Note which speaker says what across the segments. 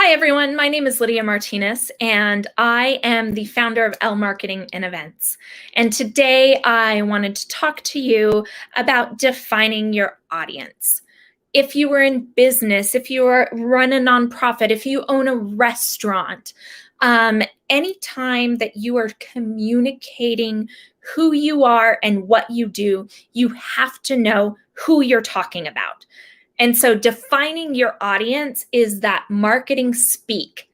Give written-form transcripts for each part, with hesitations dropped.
Speaker 1: Hi, everyone. My name is Lydia Martinez, and I am the founder of L Marketing and Events. And today I wanted to talk to you about defining your audience. If you are in business, if you run a nonprofit, if you own a restaurant, anytime that you are communicating who you are and what you do, you have to know who you're talking about. And so defining your audience is that marketing speak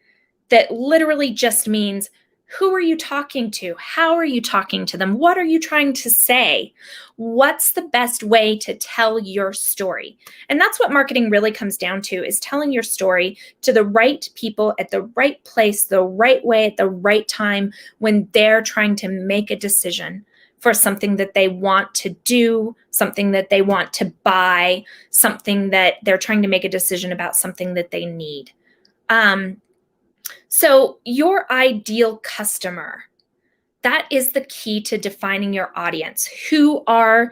Speaker 1: that literally just means, who are you talking to? How are you talking to them? What are you trying to say? What's the best way to tell your story? And that's what marketing really comes down to, is telling your story to the right people at the right place, the right way, at the right time, when they're trying to make a decision for something that they want to do, something that they want to buy, something that they're trying to make a decision about, something that they need. So your ideal customer, that is the key to defining your audience. Who are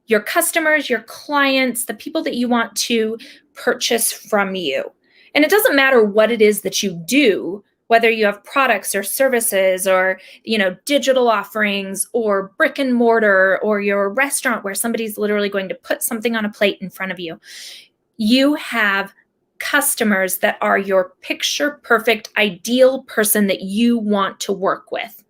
Speaker 1: your customers, your clients, the people that you want to purchase from you? And it doesn't matter what it is that you do, whether you have products or services or, digital offerings or brick and mortar, or your restaurant where somebody's literally going to put something on a plate in front of you. You have customers that are your picture perfect ideal person that you want to work with.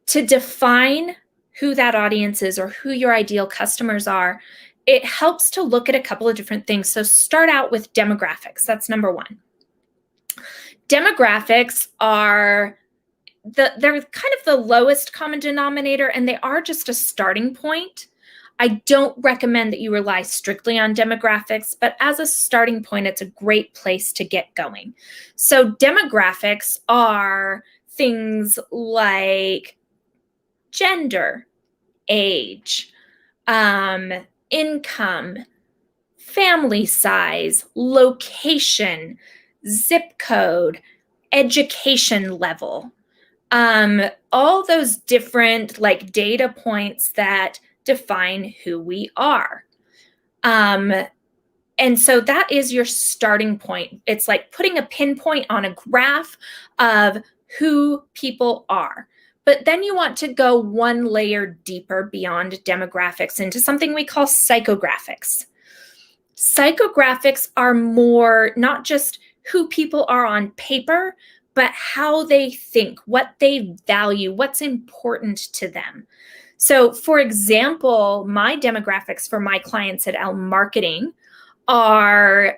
Speaker 1: To define who that audience is or who your ideal customers are, it helps to look at a couple of different things. So start out with demographics. That's number one. Demographics are they're kind of the lowest common denominator, and they are just a starting point. I don't recommend that you rely strictly on demographics, but as a starting point, it's a great place to get going. So demographics are things like gender, age, income, family size, location, zip code, education level, all those different data points that define who we are. And so that is your starting point. It's like putting a pinpoint on a graph of who people are. But then you want to go one layer deeper beyond demographics into something we call psychographics. Psychographics are more not just who people are on paper, but how they think, what they value, what's important to them. So, for example, my demographics for my clients at L Marketing are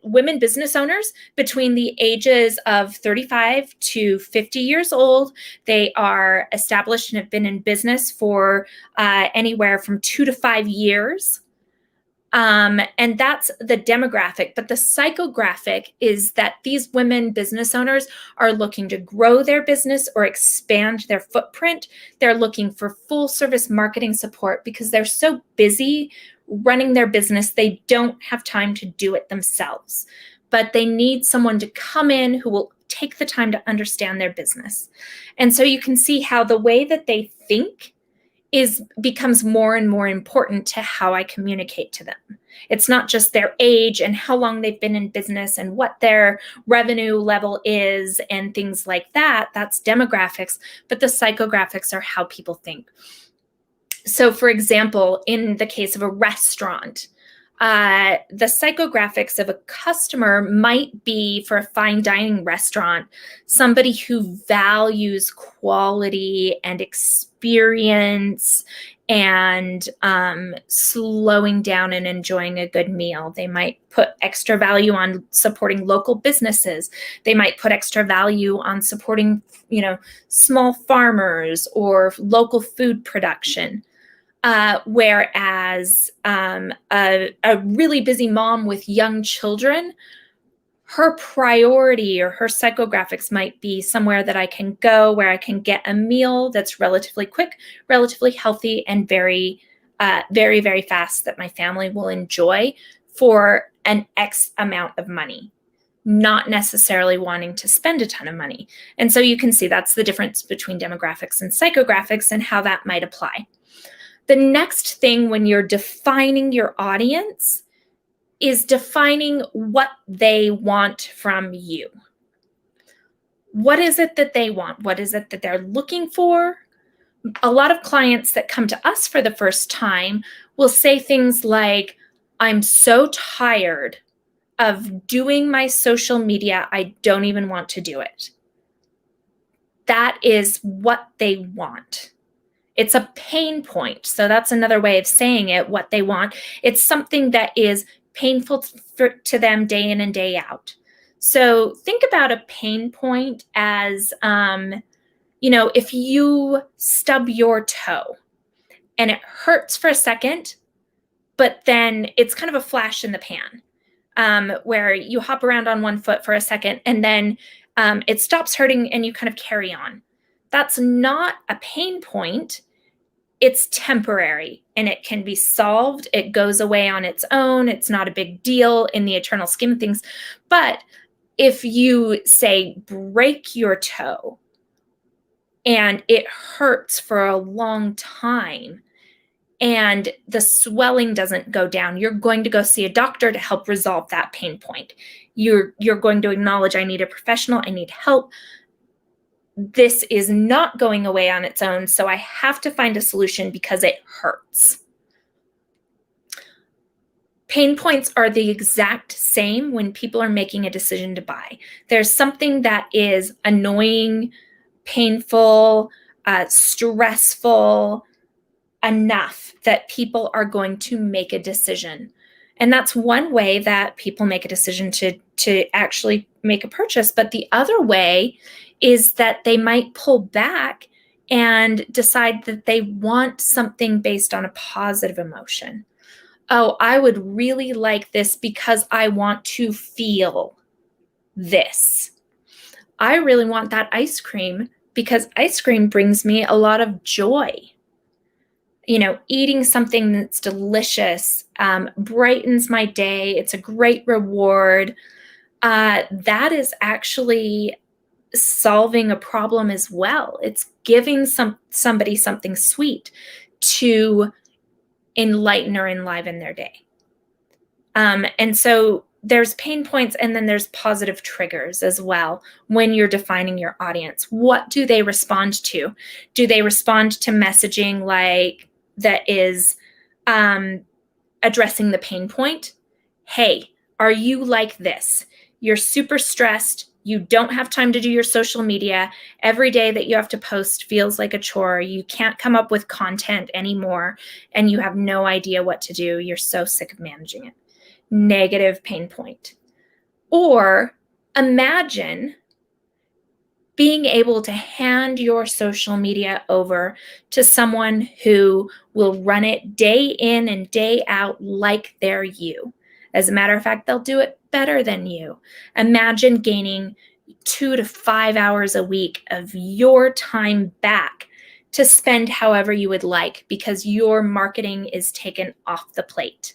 Speaker 1: women business owners between the ages of 35 to 50 years old. They are established and have been in business for anywhere from 2 to 5 years. And that's the demographic. But the psychographic is that these women business owners are looking to grow their business or expand their footprint. They're looking for full service marketing support because they're so busy running their business, they don't have time to do it themselves. But they need someone to come in who will take the time to understand their business. And so you can see how the way that they think becomes more and more important to how I communicate to them. It's not just their age and how long they've been in business and what their revenue level is and things like that. That's demographics, but the psychographics are how people think. So for example, in the case of a restaurant, the psychographics of a customer might be, for a fine dining restaurant, somebody who values quality and experience and slowing down and enjoying a good meal. They might put extra value on supporting local businesses. They might put extra value on supporting, small farmers or local food production. Whereas a really busy mom with young children, her priority or her psychographics might be somewhere that I can go where I can get a meal that's relatively quick, relatively healthy, and very, very, very fast that my family will enjoy for an X amount of money, not necessarily wanting to spend a ton of money. And so you can see that's the difference between demographics and psychographics and how that might apply. The next thing when you're defining your audience is defining what they want from you. What is it that they want? What is it that they're looking for? A lot of clients that come to us for the first time will say things like, I'm so tired of doing my social media, I don't even want to do it. That is what they want. It's a pain point. So that's another way of saying it, what they want. It's something that is painful to them day in and day out. So think about a pain point as, if you stub your toe and it hurts for a second, but then it's kind of a flash in the pan, where you hop around on one foot for a second and then it stops hurting and you kind of carry on. That's not a pain point. It's temporary and it can be solved. It goes away on its own. It's not a big deal in the eternal scheme of things. But if you say break your toe and it hurts for a long time and the swelling doesn't go down, you're going to go see a doctor to help resolve that pain point. You're going to acknowledge, I need a professional, I need help. This is not going away on its own, so I have to find a solution because it hurts. Pain points are the exact same when people are making a decision to buy. There's something that is annoying, painful, stressful enough that people are going to make a decision. And that's one way that people make a decision to actually make a purchase. But the other way is that they might pull back and decide that they want something based on a positive emotion. Oh, I would really like this because I want to feel this. I really want that ice cream because ice cream brings me a lot of joy. Eating something that's delicious brightens my day. It's a great reward. That is actually solving a problem as well. It's giving somebody something sweet to enlighten or enliven their day. And so there's pain points and then there's positive triggers as well when you're defining your audience. What do they respond to? Do they respond to messaging like that is addressing the pain point? Hey, are you like this? You're super stressed. You don't have time to do your social media. Every day that you have to post feels like a chore. You can't come up with content anymore, and you have no idea what to do. You're so sick of managing it. Negative pain point. Or imagine being able to hand your social media over to someone who will run it day in and day out like they're you. As a matter of fact, they'll do it better than you. Imagine gaining 2 to 5 hours a week of your time back to spend however you would like because your marketing is taken off the plate.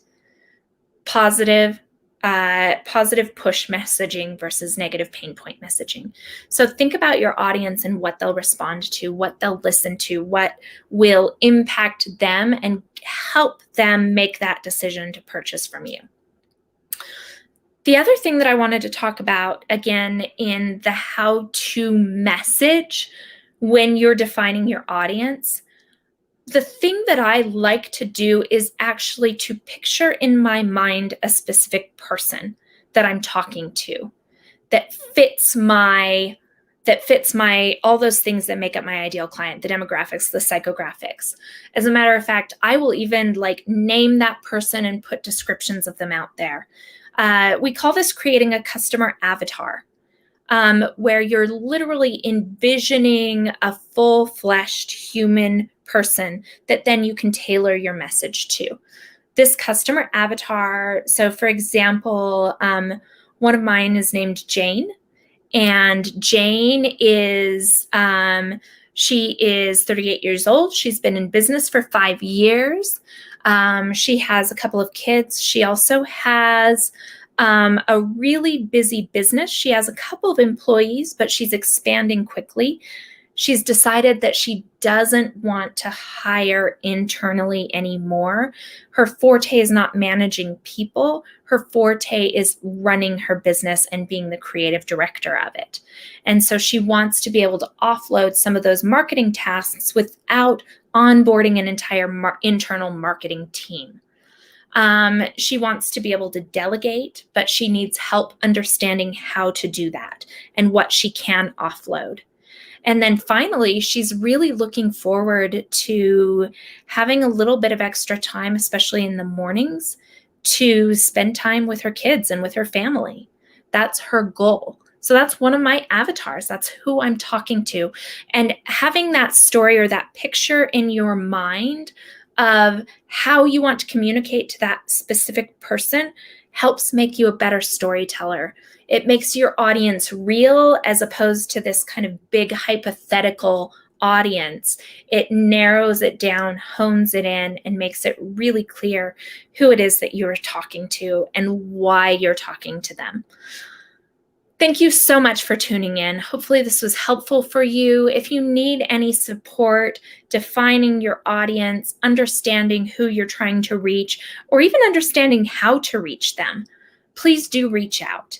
Speaker 1: Positive push messaging versus negative pain point messaging. So think about your audience and what they'll respond to, what they'll listen to, what will impact them and help them make that decision to purchase from you. The other thing that I wanted to talk about, again, in the how to message when you're defining your audience, the thing that I like to do is actually to picture in my mind a specific person that I'm talking to that fits my all those things that make up my ideal client, the demographics, the psychographics. As a matter of fact, I will even name that person and put descriptions of them out there. We call this creating a customer avatar, where you're literally envisioning a full-fleshed human person that then you can tailor your message to. This customer avatar, so for example, one of mine is named Jane, and Jane is, she is 38 years old. She's been in business for 5 years. She has a couple of kids. She also has a really busy business. She has a couple of employees, but she's expanding quickly. She's decided that she doesn't want to hire internally anymore. Her forte is not managing people. Her forte is running her business and being the creative director of it. And so she wants to be able to offload some of those marketing tasks without onboarding an entire internal marketing team. She wants to be able to delegate, but she needs help understanding how to do that and what she can offload. And then finally, she's really looking forward to having a little bit of extra time, especially in the mornings, to spend time with her kids and with her family. That's her goal. So that's one of my avatars. That's who I'm talking to. And having that story or that picture in your mind of how you want to communicate to that specific person helps make you a better storyteller. It makes your audience real as opposed to this kind of big hypothetical audience. It narrows it down, hones it in, and makes it really clear who it is that you're talking to and why you're talking to them. Thank you so much for tuning in. Hopefully this was helpful for you. If you need any support defining your audience, understanding who you're trying to reach, or even understanding how to reach them, please do reach out.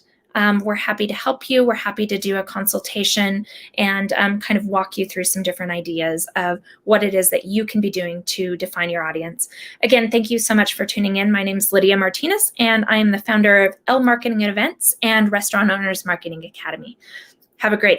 Speaker 1: We're happy to help you. We're happy to do a consultation and kind of walk you through some different ideas of what it is that you can be doing to define your audience. Again, thank you so much for tuning in. My name is Lydia Martinez, and I am the founder of L Marketing and Events and Restaurant Owners Marketing Academy. Have a great day.